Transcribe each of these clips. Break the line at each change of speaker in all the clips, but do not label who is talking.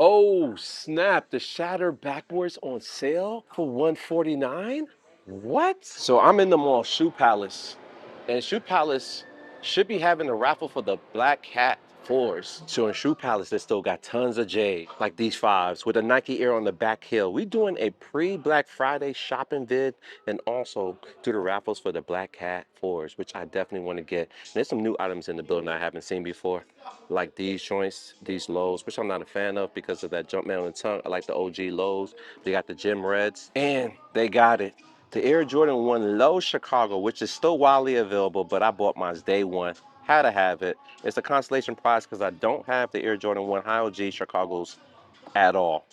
Oh, snap. The Shattered Backboards on sale for $149? What? So I'm in the mall, Shoe Palace. And Shoe Palace should be having a raffle for the Black Cat 4s. So in Shoe Palace, they still got tons of Jade, like these 5s with a Nike Air on the back heel. We doing a pre-Black Friday shopping vid and also do the raffles for the Black Cat 4s, which I definitely want to get. And there's some new items in the building I haven't seen before, like these joints, these lows, which I'm not a fan of because of that Jumpman on the tongue. I like the OG lows. They got the Gym Reds, and they got it. The Air Jordan 1 Low Chicago, which is still widely available, but I bought mine day one. Had to have it. It's a consolation prize because I don't have the Air Jordan 1 High OG Chicago's at all.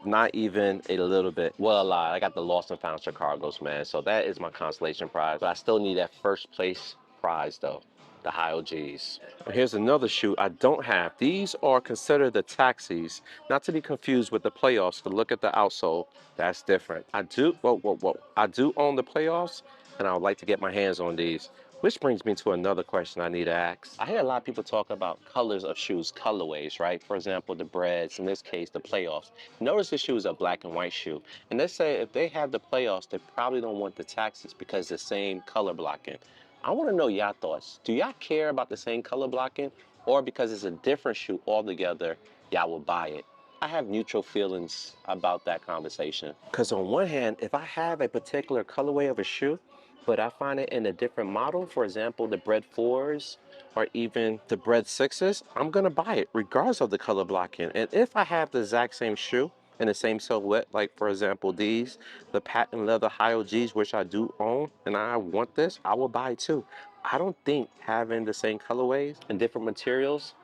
Not even a little bit. Well, a lie. I got the Lost and Found Chicago's, man. So that is my consolation prize. But I still need that first place prize, though. The high OGs. Here's another shoe I don't have. These are considered the taxis, not to be confused with the playoffs. But look at the outsole. That's different. I do, whoa. I do own the playoffs, and I would like to get my hands on these. Which brings me to another question I need to ask. I hear a lot of people talk about colors of shoes, colorways, right? For example, the breads, in this case, the playoffs. Notice the shoe is a black and white shoe. And they say if they have the playoffs, they probably don't want the taxis because the same color blocking. I want to know y'all thoughts. Do y'all care about the same color blocking, or because it's a different shoe altogether, y'all will buy it? I have neutral feelings about that conversation. Because on one hand, if I have a particular colorway of a shoe, but I find it in a different model, for example, the Bread 4s or even the Bread 6s, I'm gonna buy it regardless of the color blocking. And if I have the exact same shoe in the same silhouette, like for example these, the patent leather high OGs, which I do own, and I want this, I will buy it too. I don't think having the same colorways and different materials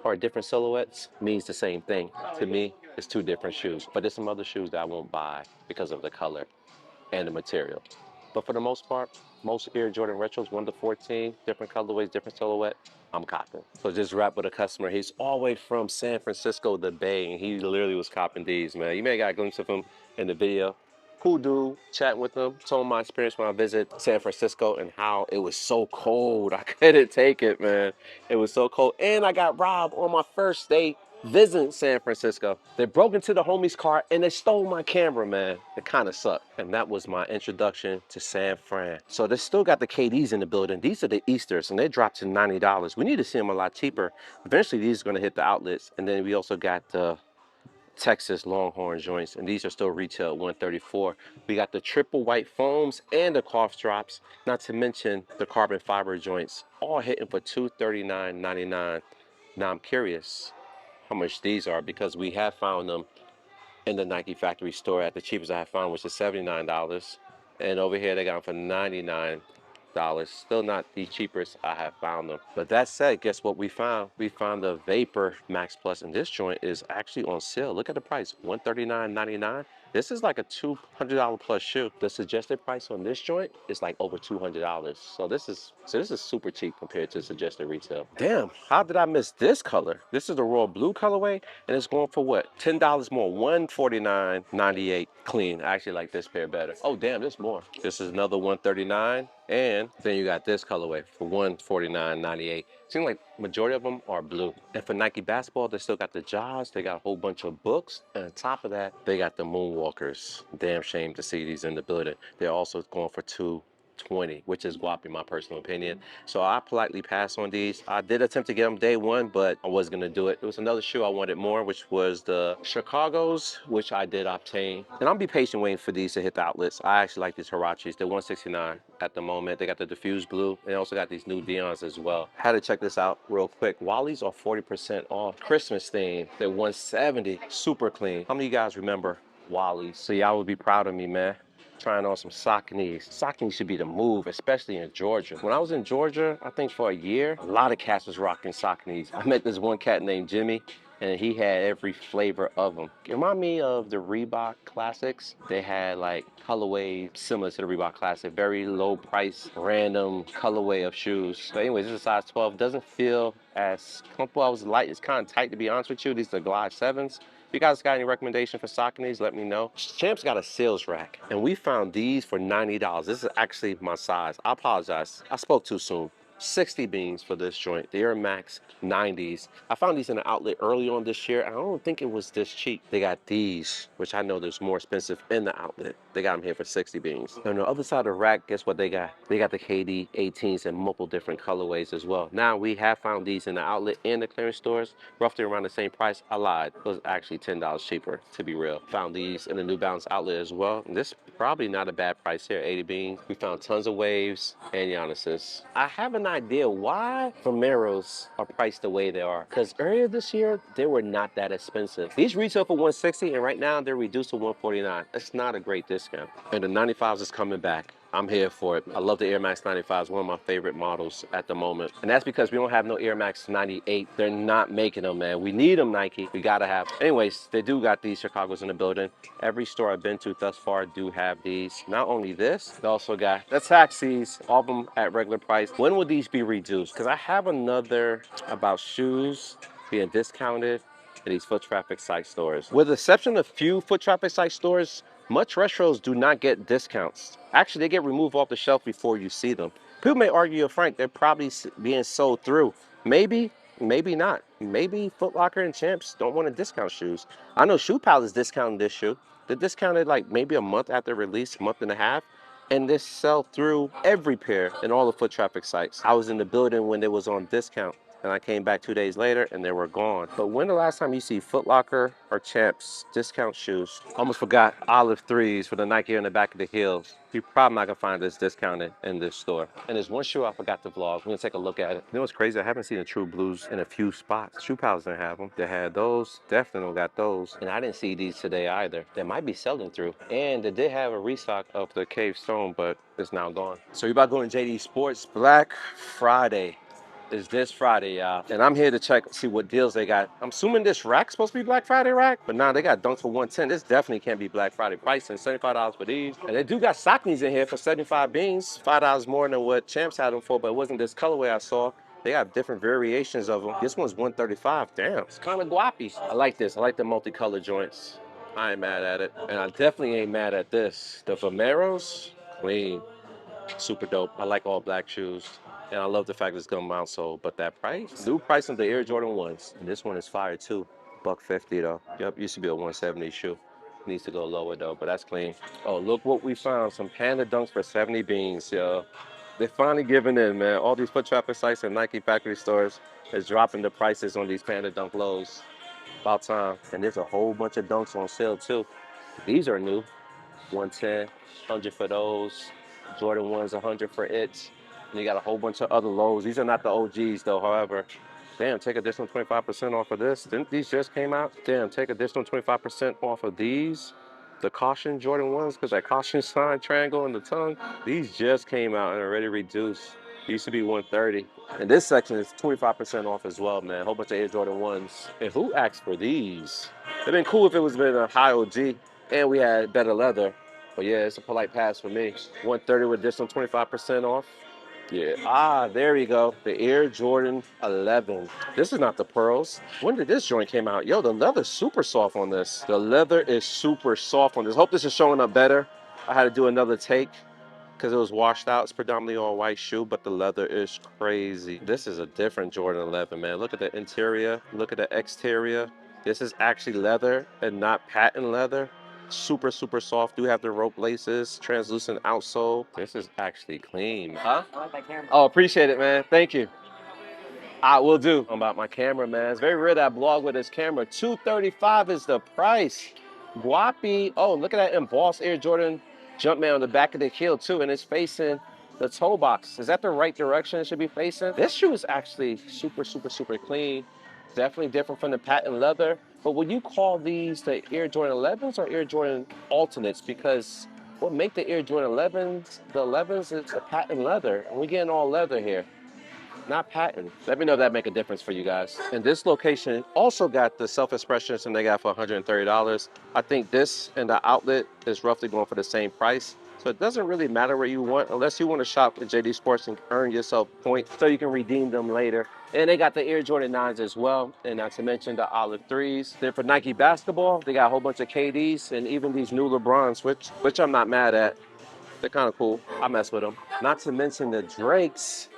or different silhouettes means the same thing. To me, it's two different shoes. But there's some other shoes that I won't buy because of the color and the material. But for the most part, most Air Jordan Retros, 1 to 14, different colorways, different silhouette, I'm copping. So just wrap with a customer. He's all the way from San Francisco, the Bay, and he literally was copping these, man. You may have got a glimpse of him in the video. Cool dude, chatting with him, told him my experience when I visited San Francisco and how it was so cold. I couldn't take it, man. It was so cold. And I got robbed on my first day visiting San Francisco. They broke into the homie's car and they stole my camera, man. It kind of sucked. And that was my introduction to San Fran. So they still got the KDs in the building. These are the Easters and they dropped to $90. We need to see them a lot cheaper. Eventually these are gonna hit the outlets. And then we also got the Texas Longhorn joints, and these are still retail $134. We got the triple white foams and the cough drops, not to mention the carbon fiber joints, all hitting for $239.99. Now I'm curious how much these are because we have found them in the Nike factory store at the cheapest I have found, which is $79. And over here they got them for $99. Still not the cheapest I have found them. But that said, guess what we found? We found the Vapor Max Plus, and this joint is actually on sale. Look at the price, $139.99. This is like a $200 plus shoe. The suggested price on this joint is like over $200. So this is super cheap compared to suggested retail. Damn, how did I miss this color? This is the royal blue colorway, and it's going for what? $10 more, $149.98 clean. I actually like this pair better. Oh damn, there's more. This is another $139. And then you got this colorway for $149.98. Seems like majority of them are blue. And for Nike basketball, they still got the Jaws. They got a whole bunch of books. And on top of that, they got the Moonwalkers. Damn shame to see these in the building. They're also going for $220, which is guap in my personal opinion. So I politely passed on these. I did attempt to get them day one, but I wasn't gonna do it. It was another shoe I wanted more, which was the Chicago's, which I did obtain. And I'll be patient waiting for these to hit the outlets. I actually like these Hirachis. They're $169 at the moment. They got the diffused blue. They also got these new Deons as well. Had to check this out real quick. Wally's are 40% off. Christmas theme. They're $170. Super clean. How many of you guys remember Wally's? So y'all would be proud of me, man. Trying on some Sauconys. Sauconys should be the move, especially in Georgia. When I was in Georgia, I think for a year, a lot of cats was rocking Sauconys. I met this one cat named Jimmy, and he had every flavor of them. It reminded me of the Reebok Classics. They had like colorway similar to the Reebok Classic, very low price, random colorway of shoes. But anyways, this is a size 12. Doesn't feel as comfortable. I was light. It's kind of tight to be honest with you. These are the Glide 7s. If you guys got any recommendation for Sauconys, let me know. Champ's got a sales rack, and we found these for $90. This is actually my size. I apologize. I spoke too soon. 60 beans for this joint. The Air Max 90s. I found these in the outlet early on this year. I don't think it was this cheap. They got these, which I know there's more expensive in the outlet. They got them here for 60 beans. On the other side of the rack, guess what they got? They got the KD 18s in multiple different colorways as well. Now, we have found these in the outlet and the clearance stores, roughly around the same price. I lied. It was actually $10 cheaper, to be real. Found these in the New Balance outlet as well. And this probably not a bad price here, 80 beans. We found tons of Waves and Giannis's. I have an idea why Vomeros are priced the way they are. Because earlier this year, they were not that expensive. These retail for 160, and right now they're reduced to 149. That's not a great discount. And the 95s is coming back. I'm here for it. I love the Air Max 95s, one of my favorite models at the moment. And that's because we don't have no Air Max 98. They're not making them, man. We need them, Nike. We gotta have them. Anyways, they do got these Chicago's in the building. Every store I've been to thus far do have these. Not only this, they also got the taxis, all of them at regular price. When will these be reduced? Because I have another about shoes being discounted in these foot traffic site stores. With the exception of few foot traffic site stores, much retros do not get discounts. Actually, they get removed off the shelf before you see them. People may argue, Frank, they're probably being sold through. Maybe, maybe not. Maybe Foot Locker and Champs don't want to discount shoes. I know Shoe Palace discounted this shoe. They discounted like maybe a month after release, month and a half. And this sell through every pair in all the foot traffic sites. I was in the building when they was on discount. And I came back 2 days later and they were gone. But when the last time you see Foot Locker or Champs discount shoes? Almost forgot olive threes for the Nike on the back of the heels. You're probably not gonna find this discounted in this store. And there's one shoe I forgot to vlog. We're gonna take a look at it. You know what's crazy? I haven't seen the True Blues in a few spots. Shoe Palace didn't have them. They had those, definitely got those. And I didn't see these today either. They might be selling through. And they did have a restock of the Cave Stone, but it's now gone. So you're about going to JD Sports Black Friday. Is this Friday, y'all. And I'm here to check, see what deals they got. I'm assuming this rack's supposed to be Black Friday rack, but nah, they got dunks for 110. This definitely can't be Black Friday pricing. $75 for these. And they do got Sauconys in here for 75 beans. $5 more than what Champs had them for, but it wasn't this colorway I saw. They got different variations of them. This one's 135. Damn, it's kind of guappy. I like this. I like the multicolored joints. I ain't mad at it. And I definitely ain't mad at this. The Vomeros, clean. Super dope. I like all black shoes. And I love the fact it's gonna mount so, but that price? New price of the Air Jordan 1s. And this one is fire too. $150 though. Yep, used to be a 170 shoe. Needs to go lower though, but that's clean. Oh, look what we found. Some Panda Dunks for 70 beans, yo. They're finally giving in, man. All these foot traffic sites and Nike factory stores is dropping the prices on these Panda Dunk lows. About time. And there's a whole bunch of Dunks on sale too. These are new. 110, 100 for those. Jordan 1's 100 for it. And you got a whole bunch of other lows. These are not the OGs though, however. Damn, take additional 25% off of this. Didn't these just came out? Damn, take additional 25% off of these. The caution Jordan 1s, because that caution sign, triangle, and the tongue. These just came out and already reduced. It used to be 130. And this section is 25% off as well, man. A whole bunch of Air Jordan 1s. And who asked for these? It'd been cool if it was been a high OG and we had better leather. But yeah, it's a polite pass for me. 130 with additional 25% off. Yeah. Ah, there we go. The Air Jordan 11. This is not the pearls. When did this joint came out? Yo, the leather's super soft on this. The leather is super soft on this. Hope this is showing up better. I had to do another take because it was washed out. It's predominantly all white shoe, but the leather is crazy. This is a different Jordan 11, man. Look at the interior. Look at the exterior. This is actually leather and not patent leather. Super, super soft. Do have the rope laces, translucent outsole. This is actually clean. Huh? I like my camera. Oh, appreciate it, man. Thank you. I will do. About my camera, man. It's very rare that I blog with this camera. $235 is the price. Guapi. Oh, look at that embossed Air Jordan Jumpman on the back of the heel too, and it's facing the toe box. Is that the right direction it should be facing? This shoe is actually super, super, super clean. Definitely different from the patent leather. But would you call these the Air Jordan 11s or Air Jordan alternates? Because what make the Air Jordan 11s, the 11s is the patent leather. And we're getting all leather here. Not patent. Let me know if that make a difference for you guys. And this location also got the self-expressions and they got for $130. I think this and the outlet is roughly going for the same price. So it doesn't really matter where you want, unless you want to shop at JD Sports and earn yourself points so you can redeem them later. And they got the Air Jordan 9s as well. And not to mention the olive 3s. Then for Nike basketball, they got a whole bunch of KDs and even these new LeBrons, which I'm not mad at. They're kind of cool. I mess with them. Not to mention the Drakes.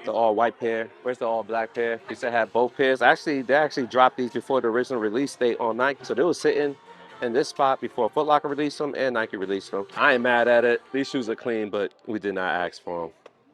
The all white pair. Where's the all black pair? Used to have both pairs. Actually, they actually dropped these before the original release date on Nike. So they were sitting in this spot before Foot Locker released them and Nike released them. I ain't mad at it. These shoes are clean, but we did not ask for them.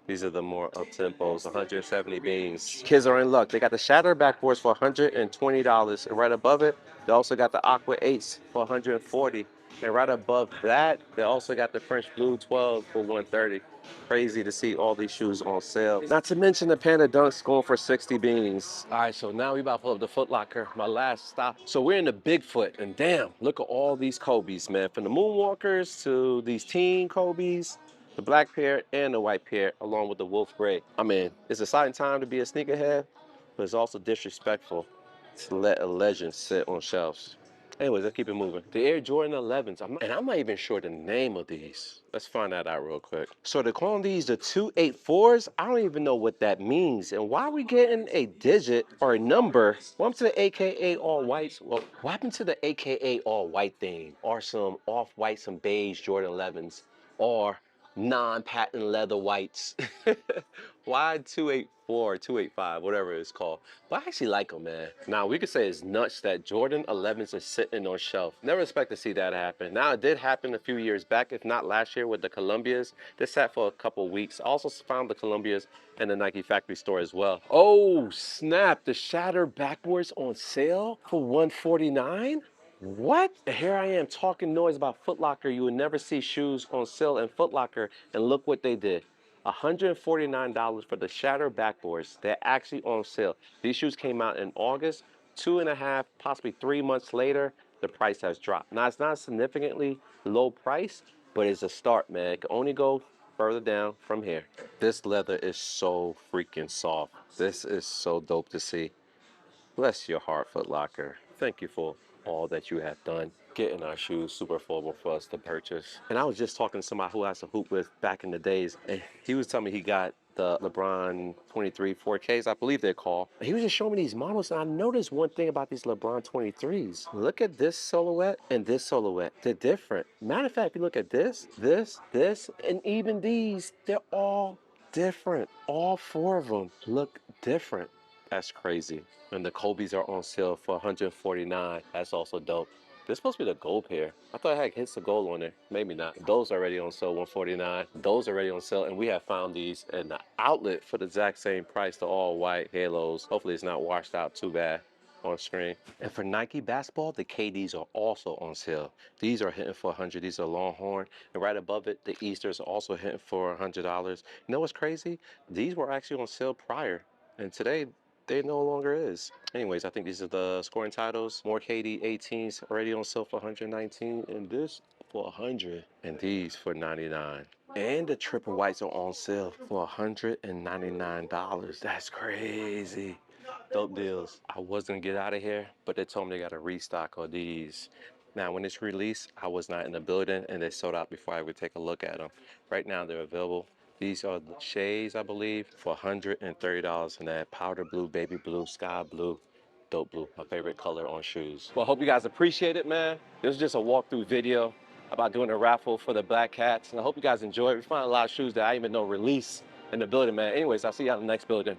These are the more up-tempos, 170 beans. Kids are in luck. They got the Shattered Backboards for $120. And right above it, they also got the Aqua 8s for $140. And right above that, they also got the French Blue 12 for $130. Crazy to see all these shoes on sale. Not to mention the Panda Dunks going for 60 beans. All right, so now we about to pull up the Foot Locker, my last stop. So we're in the Bigfoot, and damn, look at all these Kobe's, man. From the Moonwalkers to these teen Kobe's, the black pair and the white pair, along with the Wolf Gray. I mean, it's a exciting time to be a sneakerhead, but it's also disrespectful to let a legend sit on shelves. Anyways, let's keep it moving. The Air Jordan 11s, I'm not even sure the name of these. Let's find that out real quick. So they're calling these the 284s. I don't even know what that means. And why are we getting a digit or a number? What happened to the AKA all whites? Well, what happened to the AKA all white thing? Or some off-white, some beige Jordan 11s? Or non-patent leather whites? Why 284, 285, whatever it's called? But I actually like them, man. Now, we could say it's nuts that Jordan 11s are sitting on shelf. Never expect to see that happen. Now, it did happen a few years back, if not last year, with the Columbias. They sat for a couple weeks. I also found the Columbias in the Nike factory store as well. Oh, snap. The Shattered Backboards on sale for $149? What? And here I am talking noise about Foot Locker. You would never see shoes on sale in Foot Locker, and look what they did. $149 for the Shattered Backboards. They're actually on sale. These shoes came out in August. 2.5, possibly 3 months later, the price has dropped. Now, it's not a significantly low price, but it's a start, man. It can only go further down from here. This leather is so freaking soft. This is so dope to see. Bless your heart, Foot Locker. Thank you for all that you have done, getting our shoes super affordable for us to purchase. And I was just talking to somebody who I used to hoop with back in the days, and he was telling me he got the LeBron 23 4Ks, I believe they're called. And he was just showing me these models, and I noticed one thing about these LeBron 23s. Look at this silhouette and this silhouette. They're different. Matter of fact, if you look at this, and even these, they're all different. All four of them look different. That's crazy. And the Kobe's are on sale for $149. That's also dope. This is supposed to be the gold pair. I thought I had hits of gold on there. Maybe not. Those already on sale, $149. Those already on sale, and we have found these in the outlet for the exact same price, the all white halos. Hopefully it's not washed out too bad on screen. And for Nike basketball, the KDs are also on sale. These are hitting for $100. These are Longhorn. And right above it, the Easters are also hitting for $100. You know what's crazy? These were actually on sale prior. And today, they no longer is. Anyways, I think these are the scoring titles. More KD 18s already on sale for 119, and this for 100, and these for 99. And the triple whites are on sale for $199. That's crazy. Dope deals. I was gonna get out of here, but they told me they got a restock of these. Now, when it's released, I was not in the building, and they sold out before I would take a look at them. Right now, they're available. These are the shades, I believe, for $130, and that powder blue, baby blue, sky blue, dope blue, my favorite color on shoes. Well, I hope you guys appreciate it, man. This is just a walkthrough video about doing a raffle for the Black Cats, and I hope you guys enjoy it. We found a lot of shoes that I didn't even know release in the building, man. Anyways, I'll see you out in the next building.